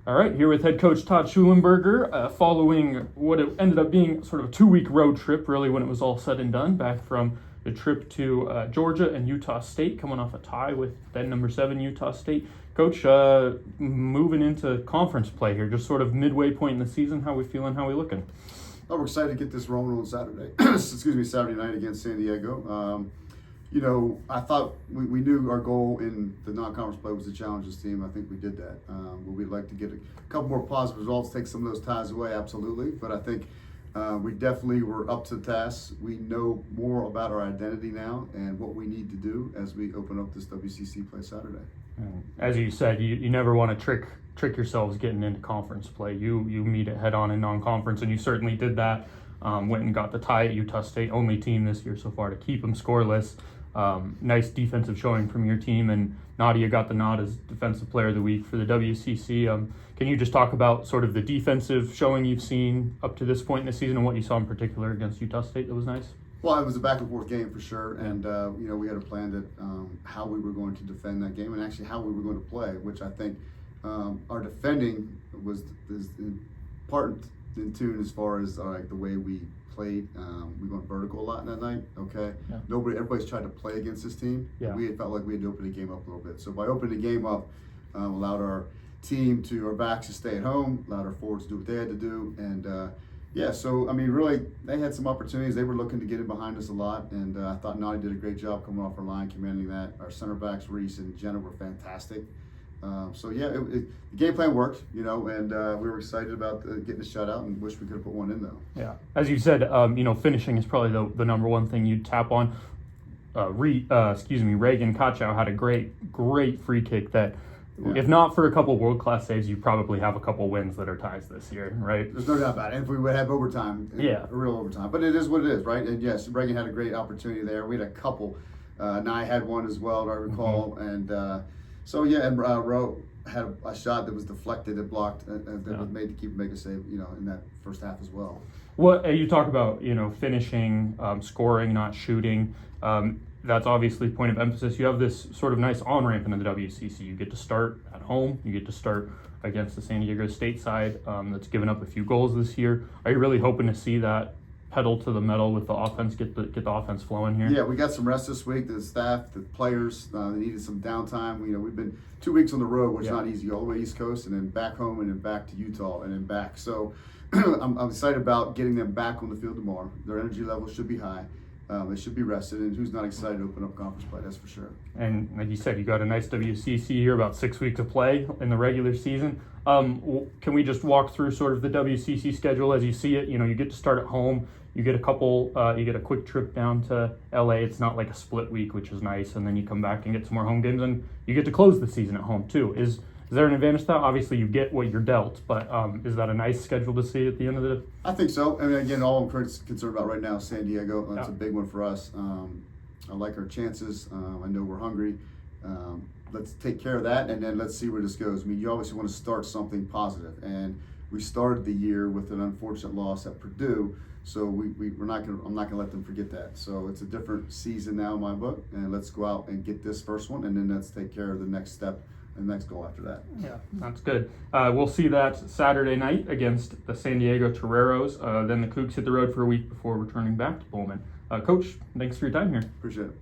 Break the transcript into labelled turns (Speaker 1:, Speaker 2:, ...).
Speaker 1: All right, here with head coach Todd Shulenberger, following what it ended up being sort of a 2-week road trip, really, when it was all said and done, back from the trip to Georgia and Utah State, coming off a tie with then number 7 Utah State. Coach, moving into conference play here, just sort of midway point in the season. How we feeling? How we looking?
Speaker 2: Oh, we're excited to get this rolling on Saturday. Saturday night against San Diego. I thought we knew our goal in the non-conference play was to challenge this team. I think we did that. But we'd like to get a couple more positive results, take some of those ties away, absolutely. But I think we definitely were up to the task. We know more about our identity now and what we need to do as we open up this WCC play Saturday.
Speaker 1: As you said, you never want to trick yourselves getting into conference play. You meet it head on in non-conference, and you certainly did that. Went and got the tie at Utah State, only team this year so far to keep them scoreless. Nice defensive showing from your team, and Nadia got the nod as Defensive Player of the Week for the WCC. Can you just talk about sort of the defensive showing you've seen up to this point in the season and what you saw in particular against Utah State that was nice?
Speaker 2: Well, it was a back and forth game for sure, and we had a plan that how we were going to defend that game and actually how we were going to play, which I think our defending is in part in tune as far as the way we played. We went vertical a lot in that night. Okay, yeah. Everybody's tried to play against this team. Yeah. We felt like we had to open the game up a little bit. So by opening the game up, allowed our team our backs to stay at home, allowed our forwards to do what they had to do, and really, they had some opportunities. They were looking to get in behind us a lot, and I thought Nadia did a great job coming off our line, commanding that. Our center backs, Reese and Jenna, were fantastic. The game plan worked, and we were excited about getting a shutout and wish we could have put one in, though.
Speaker 1: Yeah, as you said, finishing is probably the number one thing you tap on. Reagan Kachow had a great free kick that, if not for a couple world-class saves, you probably have a couple wins that are ties this year, right?
Speaker 2: There's no doubt about it. And if we would have overtime, a real overtime. But it is what it is, right? And yes, Reagan had a great opportunity there. We had a couple. Nye had one as well, if I recall. Mm-hmm. And Rowe had a shot that was deflected and blocked that was made to keep make a save, in that first half as well.
Speaker 1: What you talk about, finishing, scoring, not shooting. That's obviously a point of emphasis. You have this sort of nice on-ramp into the WCC. You get to start at home. You get to start against the San Diego State side that's given up a few goals this year. Are you really hoping to see that pedal to the metal with the offense, get the offense flowing here?
Speaker 2: Yeah, we got some rest this week. The staff, the players, they needed some downtime. We've been 2 weeks on the road, which is not easy, all the way East Coast, and then back home, and then back to Utah, and then back. So I'm excited about getting them back on the field tomorrow. Their energy level should be high. They should be rested, and who's not excited to open up conference play, that's for sure. And
Speaker 1: like you said, you got a nice WCC here, about 6 weeks of play in the regular season. Can we just walk through sort of the WCC schedule as you see it? You get to start at home. You get you get a quick trip down to LA. It's not like a split week, which is nice. And then you come back and get some more home games, and you get to close the season at home too. Is there an advantage to that? Obviously, you get what you're dealt, but is that a nice schedule to see at the end of the?
Speaker 2: I think so. I mean, again, all I'm concerned about right now is San Diego. That's a big one for us. I like our chances. I know we're hungry. Let's take care of that, and then let's see where this goes. I mean, you obviously want to start something positive, and we started the year with an unfortunate loss at Purdue. So I'm not gonna let them forget that. So it's a different season now in my book, and let's go out and get this first one, and then let's take care of the next step and the next goal after that.
Speaker 1: Yeah, that's good. We'll see that Saturday night against the San Diego Toreros. Then the Cougs hit the road for a week before returning back to Pullman. Coach, thanks for your time here.
Speaker 2: Appreciate it.